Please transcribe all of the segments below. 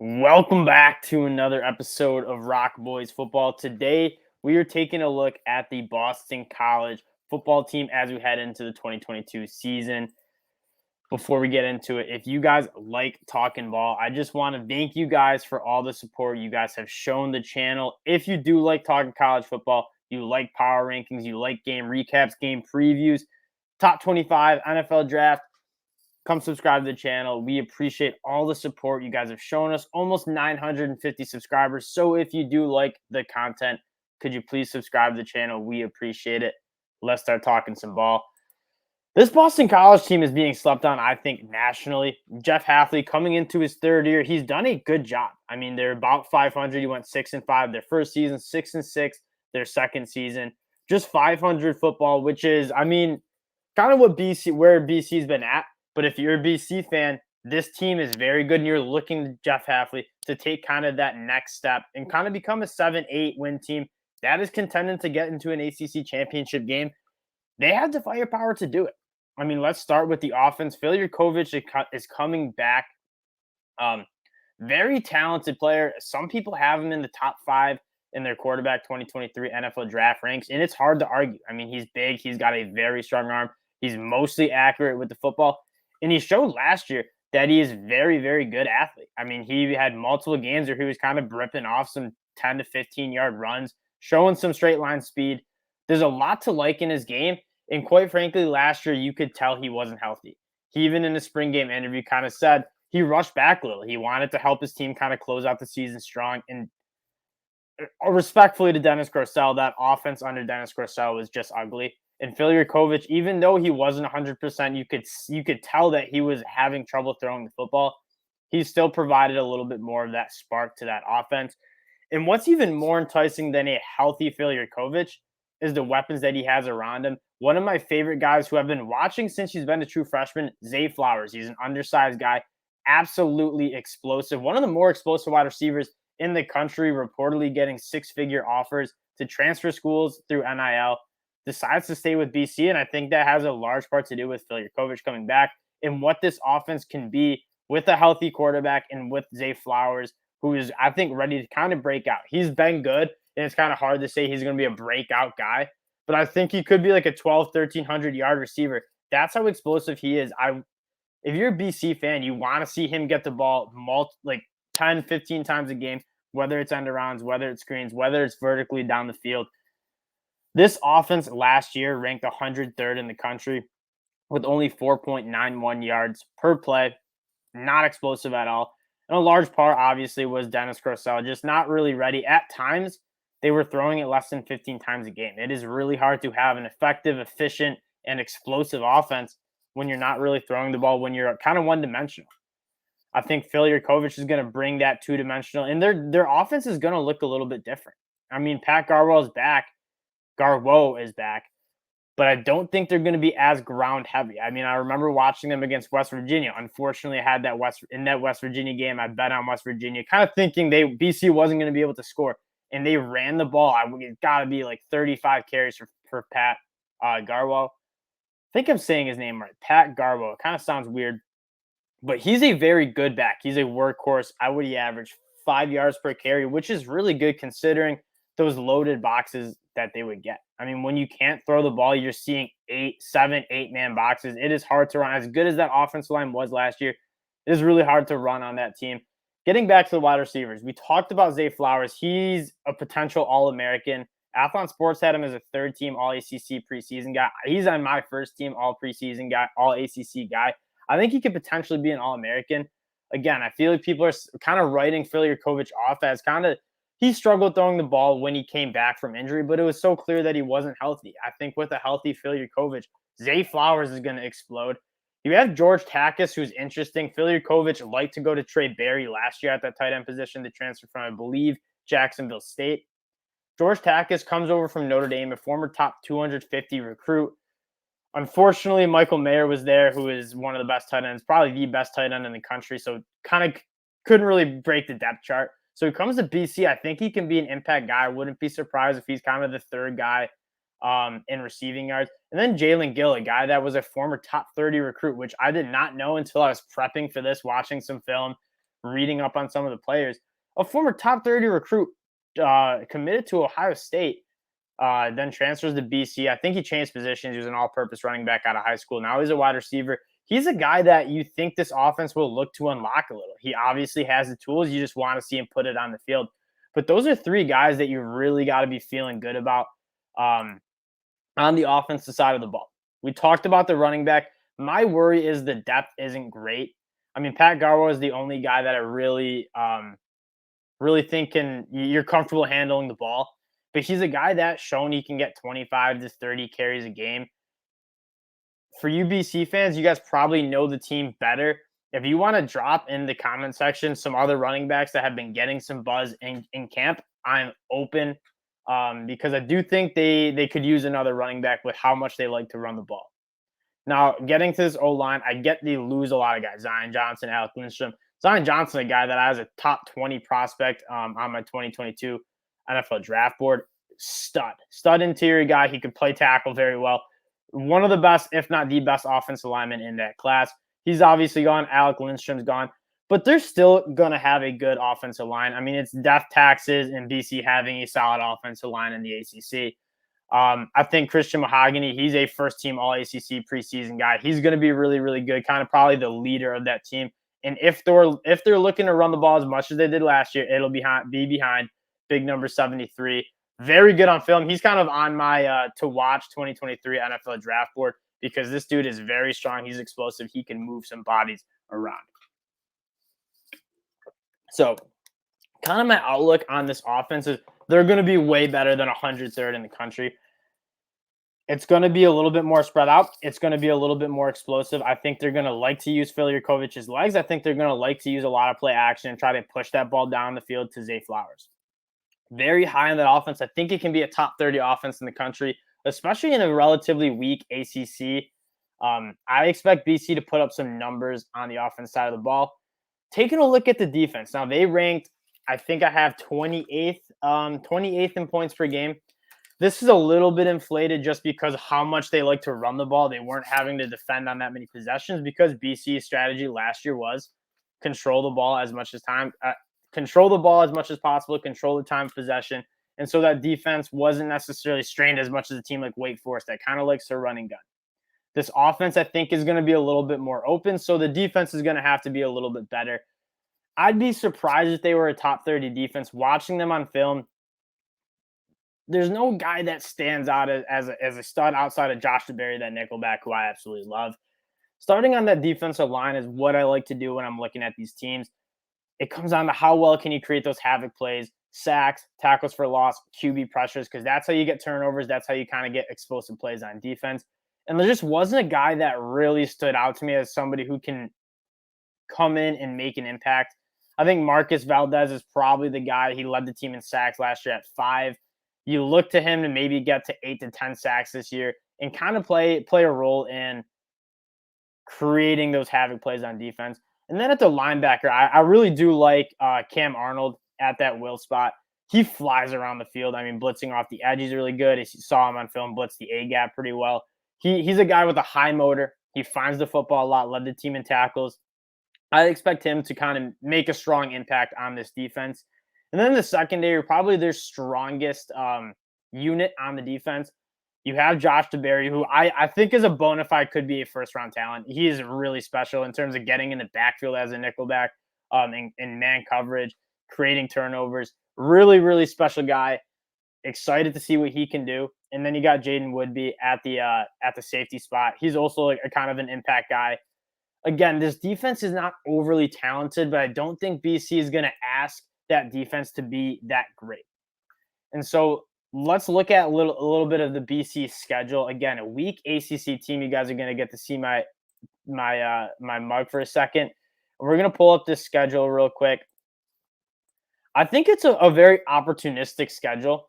Welcome back to another episode of ROC Boys Football. Today, we are taking a look at the Boston College football team as we head into the 2022 season. Before we get into it, if you guys like talking ball, I just want to thank you guys for all the support you guys have shown the channel. If you do like talking college football, you like power rankings, you like game recaps, game previews, top 25 NFL draft, come subscribe to the channel. We appreciate all the support you guys have shown us. Almost 950 subscribers. So if you do like the content, could you please subscribe to the channel? We appreciate it. Let's start talking some ball. This Boston College team is being slept on, I think, nationally. Jeff Hafley coming into his third year, he's done a good job. I mean, they're about 500. He went 6-5 their first season, 6-6 their second season. Just 500 football, which is, I mean, kind of where BC's been at. But if you're a BC fan, this team is very good, and you're looking to Jeff Hafley to take kind of that next step and kind of become a 7-8 win team that is contending to get into an ACC championship game. They have the firepower to do it. I mean, let's start with the offense. Phil Jurkovec is coming back. Very talented player. Some people have him in the top 5 in their quarterback 2023 NFL draft ranks, and it's hard to argue. I mean, he's big. He's got a very strong arm. He's mostly accurate with the football. And he showed last year that he is very, very good athlete. I mean, he had multiple games where he was kind of ripping off some 10 to 15-yard runs, showing some straight line speed. There's a lot to like in his game. And quite frankly, last year, you could tell he wasn't healthy. He even in the spring game interview kind of said he rushed back a little. He wanted to help his team kind of close out the season strong. And respectfully to Dennis Grosel, that offense under Dennis Grosel was just ugly. And Phil Jurkovec, even though he wasn't 100%, you could tell that he was having trouble throwing the football. He still provided a little bit more of that spark to that offense. And what's even more enticing than a healthy Phil Jurkovec is the weapons that he has around him. One of my favorite guys who I've been watching since he's been a true freshman, Zay Flowers. He's an undersized guy, absolutely explosive. One of the more explosive wide receivers in the country, reportedly getting 6-figure offers to transfer schools through NIL. Decides to stay with BC, and I think that has a large part to do with Phil Jurkovec coming back and what this offense can be with a healthy quarterback and with Zay Flowers, who is, I think, ready to kind of break out. He's been good, and it's kind of hard to say he's going to be a breakout guy, but I think he could be like a 1,300-yard receiver. That's how explosive he is. If you're a BC fan, you want to see him get the ball like 10, 15 times a game, whether it's end arounds, whether it's screens, whether it's vertically down the field. This offense last year ranked 103rd in the country with only 4.91 yards per play. Not explosive at all. And a large part, obviously, was Dennis Grosel just not really ready. At times, they were throwing it less than 15 times a game. It is really hard to have an effective, efficient, and explosive offense when you're not really throwing the ball, when you're kind of one-dimensional. I think Phil Jurkovec is going to bring that two-dimensional, and their offense is going to look a little bit different. I mean, Pat Garwo is back, but I don't think they're going to be as ground heavy. I mean, I remember watching them against West Virginia. Unfortunately, I had that West Virginia game. I bet on West Virginia, kind of thinking BC wasn't going to be able to score, and they ran the ball. It's got to be like 35 carries for Pat Garwo. I think I'm saying his name right, Pat Garwo. It kind of sounds weird, but he's a very good back. He's a workhorse. He averaged 5 yards per carry, which is really good considering those loaded boxes that they would get. I mean, when you can't throw the ball, you're seeing 7, 8-man boxes. It is hard to run. As good as that offensive line was last year, it is really hard to run on that team. Getting back to the wide receivers, we talked about Zay Flowers. He's a potential All-American. Athlon Sports had him as a third-team All-ACC preseason guy. He's on my first team All-preseason guy, All-ACC guy. I think he could potentially be an All-American. Again, I feel like people are kind of writing Phil Jurkovec off as he struggled throwing the ball when he came back from injury, but it was so clear that he wasn't healthy. I think with a healthy Phil Jurkovec, Zay Flowers is going to explode. You have George Takas, who's interesting. Phil Jurkovec liked to go to Deberry last year at that tight end position to transfer from, I believe, Jacksonville State. George Takas comes over from Notre Dame, a former top 250 recruit. Unfortunately, Michael Mayer was there, who is one of the best tight ends, probably the best tight end in the country, so kind of couldn't really break the depth chart. So he comes to BC. I think he can be an impact guy. I wouldn't be surprised if he's kind of the third guy in receiving yards. And then Jaylen Gill, a guy that was a former top 30 recruit, which I did not know until I was prepping for this, watching some film. reading up on some of the players. A former top 30 recruit committed to Ohio State, then transfers to BC. I think he changed positions. He was an all-purpose running back out of high school. Now he's a wide receiver. He's a guy that you think this offense will look to unlock a little. He obviously has the tools. You just want to see him put it on the field. But those are three guys that you really got to be feeling good about on the offensive side of the ball. We talked about the running back. My worry is the depth isn't great. I mean, Pat Garwo is the only guy that I really think you're comfortable handling the ball. But he's a guy that's shown he can get 25 to 30 carries a game. For you BC fans, you guys probably know the team better. If you want to drop in the comment section some other running backs that have been getting some buzz in camp, I'm open because I do think they could use another running back with how much they like to run the ball. Now, getting to this O-line, I get they lose a lot of guys. Zion Johnson, Alec Lindstrom. Zion Johnson, a guy that I was a top 20 prospect on my 2022 NFL draft board. Stud interior guy. He could play tackle very well. One of the best, if not the best, offensive lineman in that class. He's obviously gone. Alec Lindstrom's gone. But they're still going to have a good offensive line. I mean, it's death taxes in BC having a solid offensive line in the ACC. I think Christian Mahogany, he's a first-team All-ACC preseason guy. He's going to be really, really good, kind of probably the leader of that team. And if they're looking to run the ball as much as they did last year, it'll be behind big number 73. Very good on film. He's kind of on my to watch 2023 NFL draft board because this dude is very strong. He's explosive. He can move some bodies around. So kind of my outlook on this offense is they're going to be way better than 103rd in the country. It's going to be a little bit more spread out. It's going to be a little bit more explosive. I think they're going to like to use Jurkovec's legs. I think they're going to like to use a lot of play action and try to push that ball down the field to Zay Flowers. Very high in that offense. I think it can be a top 30 offense in the country, especially in a relatively weak ACC. I expect BC to put up some numbers on the offense side of the ball. Taking a look at the defense. Now, they ranked, I think I have 28th in points per game. This is a little bit inflated just because of how much they like to run the ball. They weren't having to defend on that many possessions because BC's strategy last year was control the ball as much as possible, control the time of possession. And so that defense wasn't necessarily strained as much as a team like Wake Forest that kind of likes their running gun. This offense, I think, is going to be a little bit more open, so the defense is going to have to be a little bit better. I'd be surprised if they were a top 30 defense. Watching them on film, there's no guy that stands out as a stud outside of Josh Deberry, that nickelback, who I absolutely love. Starting on that defensive line is what I like to do when I'm looking at these teams. It comes down to how well can you create those havoc plays, sacks, tackles for loss, QB pressures, because that's how you get turnovers. That's how you kind of get explosive plays on defense. And there just wasn't a guy that really stood out to me as somebody who can come in and make an impact. I think Marcus Valdez is probably the guy. He led the team in sacks last year at 5. You look to him to maybe get to 8 to 10 sacks this year and kind of play a role in creating those havoc plays on defense. And then at the linebacker, I really do like Cam Arnold at that will spot. He flies around the field. I mean, blitzing off the edge, he's really good. As you saw him on film, blitz the A-gap pretty well. He's a guy with a high motor. He finds the football a lot, led the team in tackles. I expect him to kind of make a strong impact on this defense. And then the secondary, probably their strongest unit on the defense. You have Josh Deberry, who I think is a bona fide, could be a first-round talent. He is really special in terms of getting in the backfield as a nickelback in man coverage, creating turnovers. Really, really special guy. Excited to see what he can do. And then you got Jaden Woodby at the safety spot. He's also like a kind of an impact guy. Again, this defense is not overly talented, but I don't think BC is going to ask that defense to be that great. And so let's look at a little bit of the BC schedule. Again, a weak ACC team. You guys are going to get to see my mug for a second. We're going to pull up this schedule real quick. I think it's a very opportunistic schedule.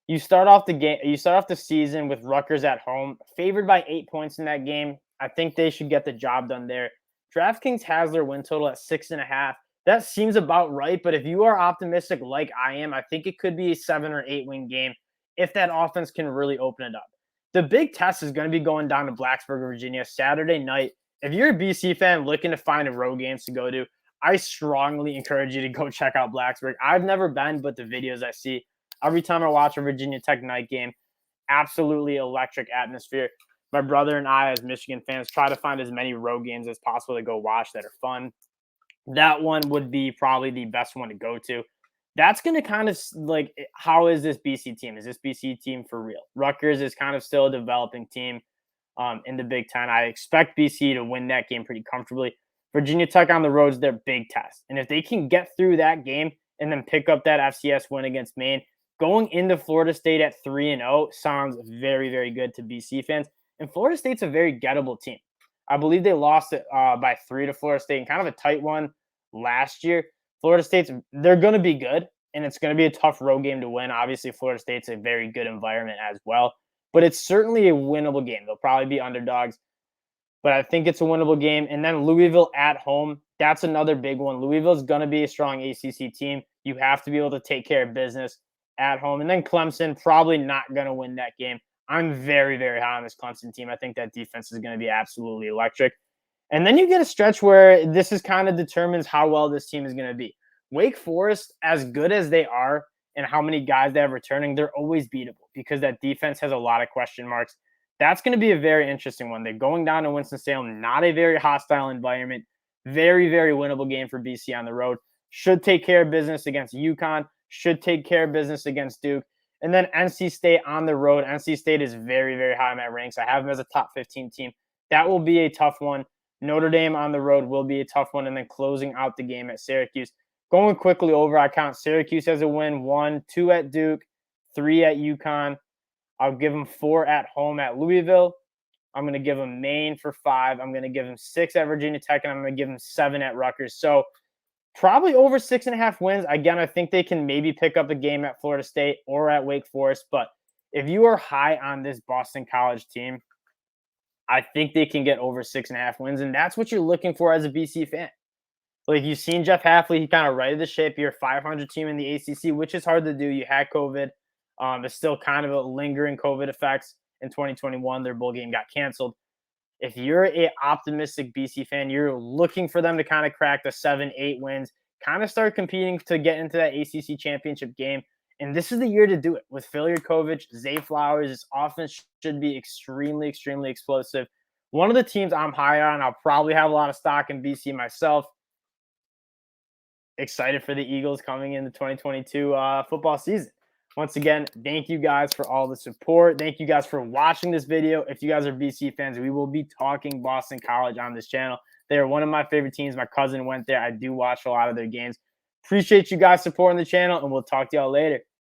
You start off the season with Rutgers at home, favored by 8 points in that game. I think they should get the job done there. DraftKings has their win total at 6.5. That seems about right, but if you are optimistic like I am, I think it could be a 7 or 8 win game if that offense can really open it up. The big test is going to be going down to Blacksburg, Virginia, Saturday night. If you're a BC fan looking to find a road games to go to, I strongly encourage you to go check out Blacksburg. I've never been, but the videos I see every time I watch a Virginia Tech night game, absolutely electric atmosphere. My brother and I, as Michigan fans, try to find as many road games as possible to go watch that are fun. That one would be probably the best one to go to. That's going to kind of like, how is this BC team? Is this BC team for real? Rutgers is kind of still a developing team in the Big Ten. I expect BC to win that game pretty comfortably. Virginia Tech on the road is their big test. And if they can get through that game and then pick up that FCS win against Maine, going into Florida State at 3-0 sounds very, very good to BC fans. And Florida State's a very gettable team. I believe they lost it by 3 to Florida State, and kind of a tight one last year. Florida State's, they're going to be good, and it's going to be a tough road game to win. Obviously, Florida State's a very good environment as well, but it's certainly a winnable game. They'll probably be underdogs, but I think it's a winnable game. And then Louisville at home, that's another big one. Louisville's going to be a strong ACC team. You have to be able to take care of business at home. And then Clemson, probably not going to win that game. I'm very, very high on this Clemson team. I think that defense is going to be absolutely electric. And then you get a stretch where this is kind of determines how well this team is going to be. Wake Forest, as good as they are and how many guys they have returning, they're always beatable because that defense has a lot of question marks. That's going to be a very interesting one. They're going down to Winston-Salem, not a very hostile environment. Very, very winnable game for BC on the road. Should take care of business against UConn. Should take care of business against Duke. And then NC State on the road. NC State is very, very high in my ranks. I have them as a top 15 team. That will be a tough one. Notre Dame on the road will be a tough one. And then closing out the game at Syracuse. Going quickly over, I count Syracuse as a win. 1, 2 at Duke, 3 at UConn. I'll give them 4 at home at Louisville. I'm going to give them Maine for 5. I'm going to give them 6 at Virginia Tech, and I'm going to give them 7 at Rutgers. So probably over 6.5 wins. Again, I think they can maybe pick up a game at Florida State or at Wake Forest. But if you are high on this Boston College team, I think they can get over 6.5 wins. And that's what you're looking for as a BC fan. Like, you've seen Jeff Hafley, he kind of righted the ship. You're a 500 team in the ACC, which is hard to do. You had COVID. It's still kind of a lingering COVID effects. In 2021, their bowl game got canceled. If you're an optimistic BC fan, you're looking for them to kind of crack the 7-8 wins, kind of start competing to get into that ACC championship game. And this is the year to do it. With Phil Jurkovec, Zay Flowers, this offense should be extremely, extremely explosive. One of the teams I'm high on, I'll probably have a lot of stock in BC myself. Excited for the Eagles coming in the 2022 football season. Once again, thank you guys for all the support. Thank you guys for watching this video. If you guys are BC fans, we will be talking Boston College on this channel. They are one of my favorite teams. My cousin went there. I do watch a lot of their games. Appreciate you guys supporting the channel, and we'll talk to y'all later.